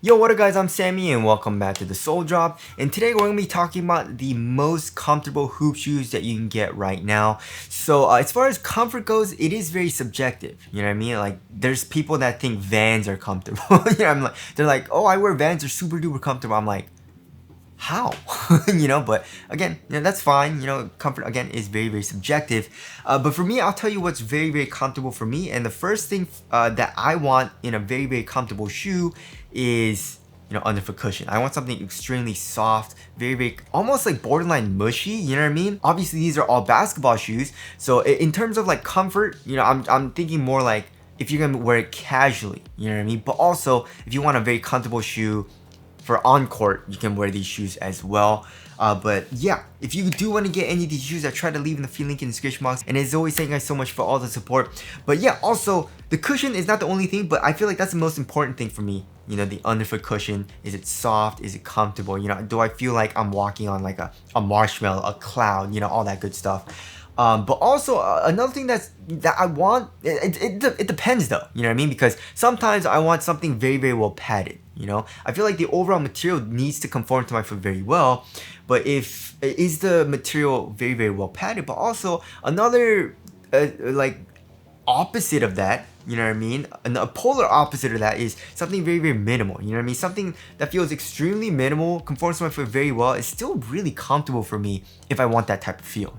Yo, what up guys, I'm Sammy and welcome back to the Soul Drop, and today we're going to be talking about the most comfortable hoop shoes that you can get right now. So as far as comfort goes, it is very subjective, you know what I mean? Like there's people that think Vans are comfortable. They're like, oh, I wear Vans, they're super duper comfortable. I'm like, how? But again, that's fine. Comfort again is very subjective. But for me, I'll tell you what's very comfortable for me. And the first thing that I want in a very comfortable shoe is underfoot cushion. I want something extremely soft, very almost like borderline mushy. You know what I mean? Obviously, these are all basketball shoes. So in terms of like comfort, I'm thinking more like if you're gonna wear it casually. You know what I mean? But also if you want a very comfortable shoe for on court, you can wear these shoes as well. But yeah, if you do want to get any of these shoes, I try to leave in the free link in the description box. And as always, thank you guys so much for all the support. But yeah, also the cushion is not the only thing, but I feel like that's the most important thing for me. The underfoot cushion, is it soft? Is it comfortable? Do I feel like I'm walking on like a marshmallow, a cloud, all that good stuff. But also another thing that I want, it depends though, you know what I mean? Because sometimes I want something very well padded, I feel like the overall material needs to conform to my foot very well, but is the material very well padded? But also another like opposite of that, you know what I mean? And a polar opposite of that is something very minimal, you know what I mean? Something that feels extremely minimal, conforms to my foot very well, is still really comfortable for me if I want that type of feel,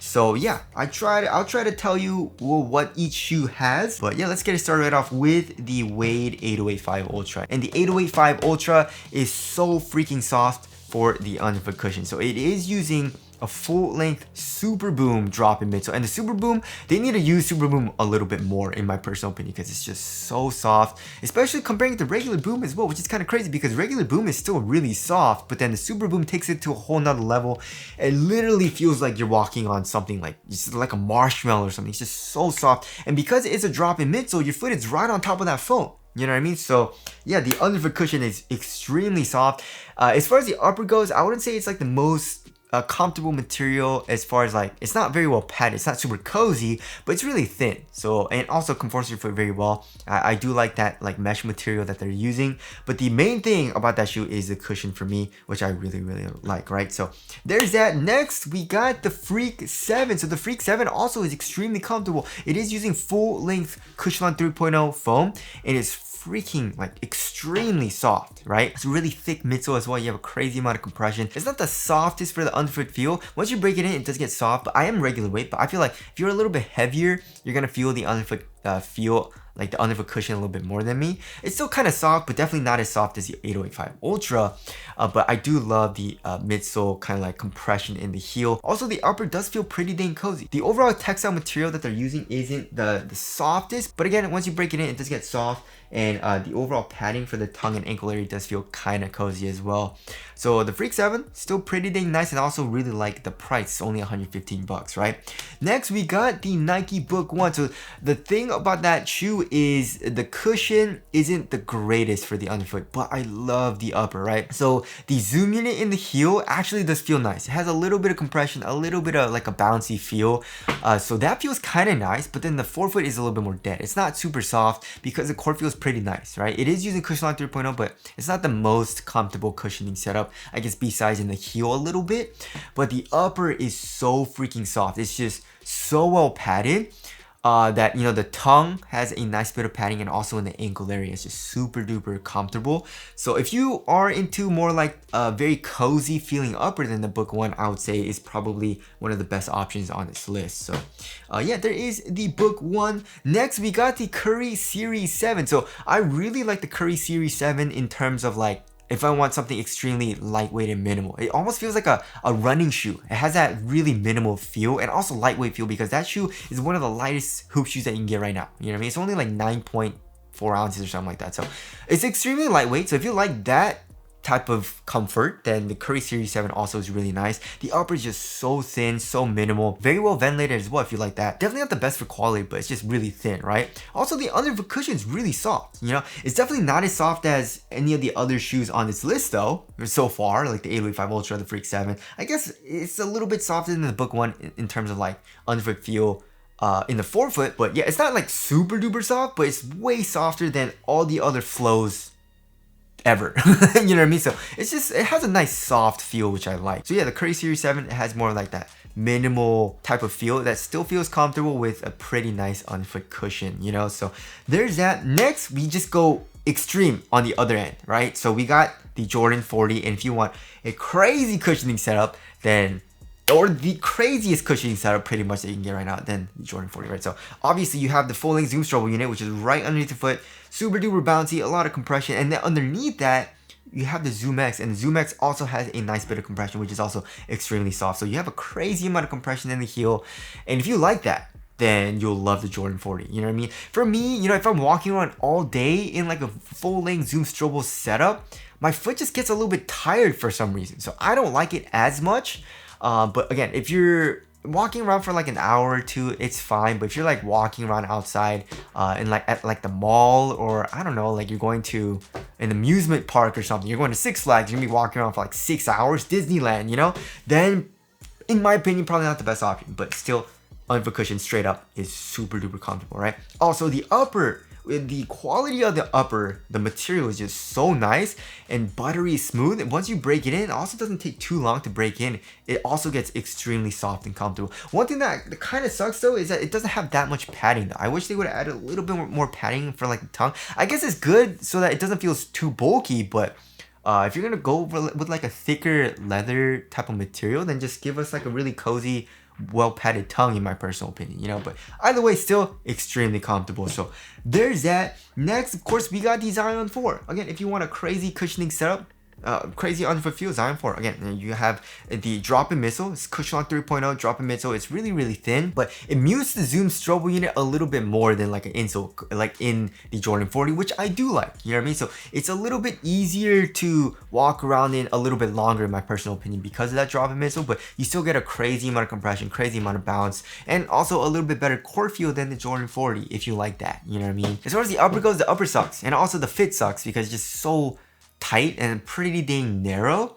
So yeah, I'll try to tell you what each shoe has. But yeah, let's get it started right off with the Wade 808.5 Ultra. And the 808.5 Ultra is so freaking soft for the underfoot cushion. So it is using a full-length Super Boom drop-in midsole, and the Super Boom, they need to use Super Boom a little bit more in my personal opinion because it's just so soft, especially comparing it to regular Boom as well, which is kind of crazy because regular Boom is still really soft, but then the Super Boom takes it to a whole nother level. It literally feels like you're walking on something like a marshmallow or something. It's just so soft, and because it is a drop-in midsole, your foot is right on top of that foam. You know what I mean? So yeah, the underfoot cushion is extremely soft. As far as the upper goes, I wouldn't say it's like the most comfortable material, as far as like it's not very well padded, it's not super cozy, but it's really thin, so, and also conforms to your foot very well. I do like that like mesh material that they're using, but the main thing about that shoe is the cushion for me, which I really like, right? So there's that. Next we got the Freak 7. So the Freak 7 also is extremely comfortable. It is using full length Cushionline 3.0 foam, and it's freaking like extremely soft, right? It's a really thick midsole as well. You have a crazy amount of compression. It's not the softest for the underfoot feel. Once you break it in, it does get soft, but I am regular weight, but I feel like if you're a little bit heavier, you're gonna feel the underfoot feel like the underfoot cushion a little bit more than me. It's still kind of soft, but definitely not as soft as the 808.5 Ultra. But I do love the midsole kind of like compression in the heel. Also, the upper does feel pretty dang cozy. The overall textile material that they're using isn't the softest, but again, once you break it in, it does get soft. And the overall padding for the tongue and ankle area does feel kind of cozy as well. So the Freak 7, still pretty dang nice, and I also really like the price. It's only 115 bucks, right? Next, we got the Nike Book 1. So the thing about that shoe is the cushion isn't the greatest for the underfoot, but I love the upper, right? So the zoom unit in the heel actually does feel nice. It has a little bit of compression, a little bit of like a bouncy feel. So that feels kind of nice, but then the forefoot is a little bit more dead. It's not super soft because the core feels pretty nice, right? It is using Cushionline 3.0, but it's not the most comfortable cushioning setup, I guess, besides in the heel a little bit. But the upper is so freaking soft. It's just so well padded that the tongue has a nice bit of padding, and also in the ankle area it's just super duper comfortable. So if you are into more like a very cozy feeling upper, than the Book 1, I would say is probably one of the best options on this list. So yeah, there is the Book 1. Next we got the Curry Series 7. So I really like the Curry Series 7 in terms of like, if I want something extremely lightweight and minimal. It almost feels like a running shoe. It has that really minimal feel, and also lightweight feel, because that shoe is one of the lightest hoop shoes that you can get right now. You know what I mean? It's only like 9.4 ounces or something like that. So it's extremely lightweight. So if you like that type of comfort, then the Curry Series 7 also is really nice. The upper is just so thin, so minimal, very well ventilated as well if you like that. Definitely not the best for quality, but it's just really thin, right? Also, the underfoot cushion is really soft, It's definitely not as soft as any of the other shoes on this list though, so far, like the 808.5 Ultra, the Freak 7. I guess it's a little bit softer than the Book 1 in terms of like underfoot feel in the forefoot, but yeah, it's not like super duper soft, but it's way softer than all the other flows ever. You know what I mean? So it's just, it has a nice soft feel, which I like. So yeah, the Curry Series 7, it has more like that minimal type of feel that still feels comfortable with a pretty nice underfoot cushion, you know? So there's that. Next, we just go extreme on the other end, right? So we got the Jordan 40, and if you want a crazy cushioning setup, then or the craziest cushioning setup pretty much that you can get right now, then the Jordan 40, right? So obviously you have the full length zoom strobo unit, which is right underneath the foot, super duper bouncy, a lot of compression, and then underneath that you have the Zoom X, and the Zoom X also has a nice bit of compression, which is also extremely soft. So you have a crazy amount of compression in the heel, and if you like that, then you'll love the Jordan 40. You know what I mean? For me, you know, if I'm walking around all day in like a full-length Zoom strobo setup, my foot just gets a little bit tired for some reason. So I don't like it as much. But again, if you're walking around for like an hour or two, it's fine. But if you're like walking around outside in like at like the mall, or I don't know, like you're going to an amusement park or something, you're going to Six Flags, you're gonna be walking around for like 6 hours, Disneyland, you know, then in my opinion, probably not the best option, but still underfoot cushion straight up is super duper comfortable, right? Also, the upper, the quality of the upper, the material is just so nice and buttery smooth. And once you break it in, it also doesn't take too long to break in. It also gets extremely soft and comfortable. One thing that kind of sucks though is that it doesn't have that much padding though. I wish they would have added a little bit more padding for like the tongue. I guess it's good so that it doesn't feel too bulky, but if you're gonna go with like a thicker leather type of material, then just give us like a really cozy, well padded tongue, in my personal opinion, you know. But either way, still extremely comfortable. So there's that. Next, of course, we got the Zion 4. Again, if you want a crazy cushioning setup, crazy underfoot feel, Zion 4. Again, you have the drop-in midsole. It's Cushioning 3.0 drop-in midsole. It's really, really thin, but it mutes the Zoom strobo unit a little bit more than like an insole, like in the Jordan 40, which I do like. You know what I mean? So it's a little bit easier to walk around in a little bit longer, in my personal opinion, because of that drop-in midsole, but you still get a crazy amount of compression, crazy amount of bounce, and also a little bit better core feel than the Jordan 40, if you like that. You know what I mean? As far as the upper goes, the upper sucks, and also the fit sucks because it's just so tight and pretty dang narrow.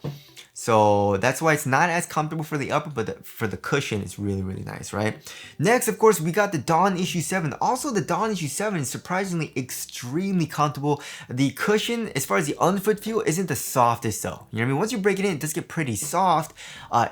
So that's why it's not as comfortable for the upper, but for the cushion, it's really, really nice, right? Next, of course, we got the Dawn Issue 7. Also, the Dawn Issue 7 is surprisingly extremely comfortable. The cushion, as far as the underfoot feel, isn't the softest though. You know what I mean? Once you break it in, it does get pretty soft.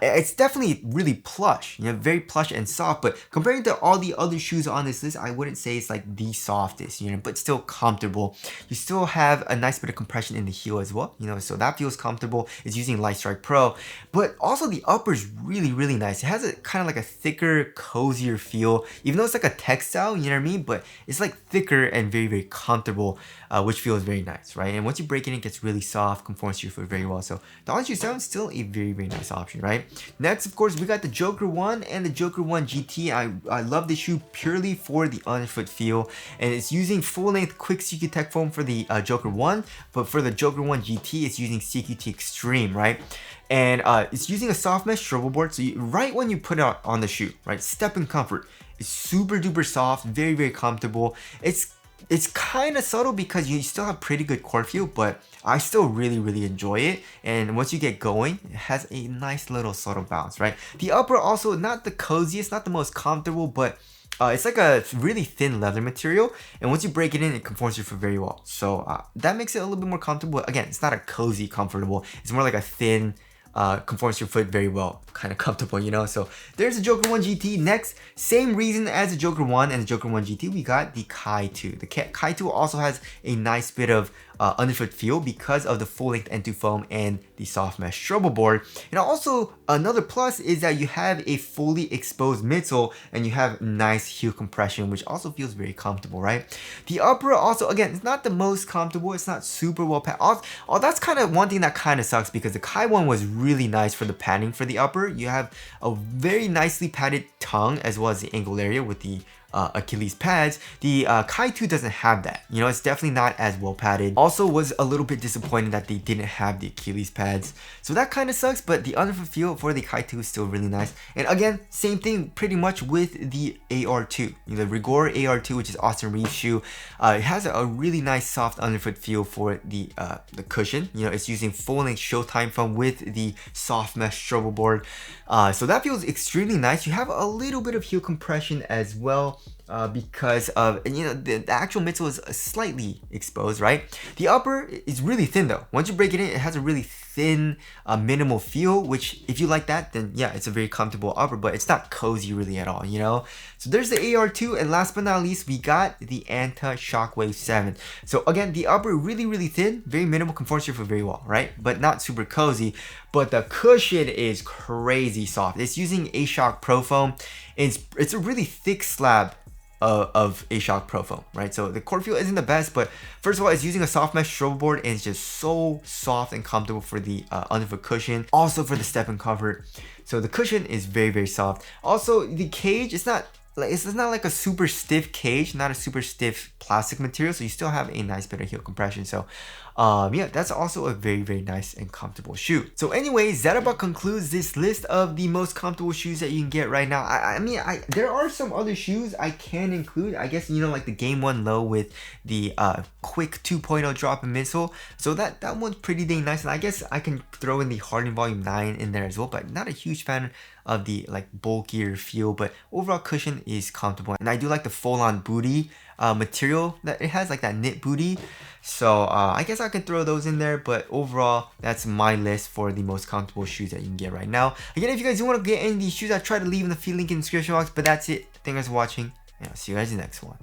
It's definitely really plush, you know, very plush and soft, but comparing to all the other shoes on this list, I wouldn't say it's like the softest, you know, but still comfortable. You still have a nice bit of compression in the heel as well, you know, so that feels comfortable. It's using Light Strike Pro, but also the upper is really, really nice. It has a kind of like a thicker, cozier feel, even though it's like a textile, you know what I mean? But it's like thicker and very, very comfortable, which feels very nice, right? And once you break it in, it gets really soft, conforms to your foot very well. So the Anti-Shockwave 7 is still a very, very nice option, right? Next, of course, we got the Joker 1 and the Joker 1 GT. I love this shoe purely for the underfoot feel, and it's using full-length quick CQ-Tech foam for the Joker 1, but for the Joker 1 GT, it's using CQT Extreme, right? And it's using a soft mesh strobo board, so right when you put it on the shoe, right, step in comfort, it's super duper soft, very, very comfortable. It's kind of subtle because you still have pretty good core feel, but I still really, really enjoy it. And once you get going, it has a nice little subtle bounce, right? The upper also not the coziest, not the most comfortable, but it's like a really thin leather material, and once you break it in, it conforms to your foot very well. So that makes it a little bit more comfortable. Again, it's not a cozy comfortable, it's more like a thin, conforms to your foot very well, kind of comfortable, you know? So there's the Joker 1 GT. Next, same reason as the Joker 1 and the Joker 1 GT, we got the Kai 2. The Kai 2 also has a nice bit of underfoot feel because of the full-length N2 foam and the soft mesh strobo board. And also, another plus is that you have a fully exposed midsole and you have nice heel compression, which also feels very comfortable, right? The upper also, again, it's not the most comfortable. It's not super well padded. Oh, that's kind of one thing that kind of sucks because the Kai 1 was really nice for the padding for the upper. You have a very nicely padded tongue as well as the ankle area with the Achilles pads. The Kai 2 doesn't have that. You know, it's definitely not as well padded. Also was a little bit disappointed that they didn't have the Achilles pads. So that kind of sucks, but the underfoot feel for the Kai 2 is still really nice. And again, same thing pretty much with the AR2. You know, the Regor AR2, which is Austin Reeves' shoe. It has a really nice soft underfoot feel for the cushion. You know, it's using full-length Showtime foam with the soft mesh strobo board. So that feels extremely nice. You have a little bit of heel compression as well. because of, and the actual midsole is slightly exposed, right? The upper is really thin though. Once you break it in, it has a really thin, minimal feel, which if you like that, then yeah, it's a very comfortable upper, but it's not cozy really at all, So there's the AR2, and last but not least, we got the Anti-Shockwave 7. So again, the upper really, really thin, very minimal, conforms to your foot very well, right? But not super cozy. But the cushion is crazy soft. It's using A-Shock Pro Foam. It's a really thick slab of A-Shock Pro Foam, right? So the core feel isn't the best, but first of all, it's using a soft mesh strobe board, and it's just so soft and comfortable for the underfoot cushion. Also for the step-in comfort. So the cushion is very, very soft. Also, the cage, it's not like a super stiff cage, not a super stiff plastic material, so you still have a nice bit of heel compression. So yeah, that's also a very, very nice and comfortable shoe. So anyways, that about concludes this list of the most comfortable shoes that you can get right now. I mean, there are some other shoes I can include. I guess, like the Game 1 Low with the quick 2.0 drop in midsole. So that one's pretty dang nice. And I guess I can throw in the Harden Volume 9 in there as well, but not a huge fan of the like bulkier feel, but overall cushion is comfortable. And I do like the full-on booty material that it has, like that knit booty. So I guess I can throw those in there, but overall, that's my list for the most comfortable shoes that you can get right now. Again, if you guys do want to get any of these shoes, I try to leave in the link in the description box, but that's it. Thank you guys for watching, and I'll see you guys in the next one.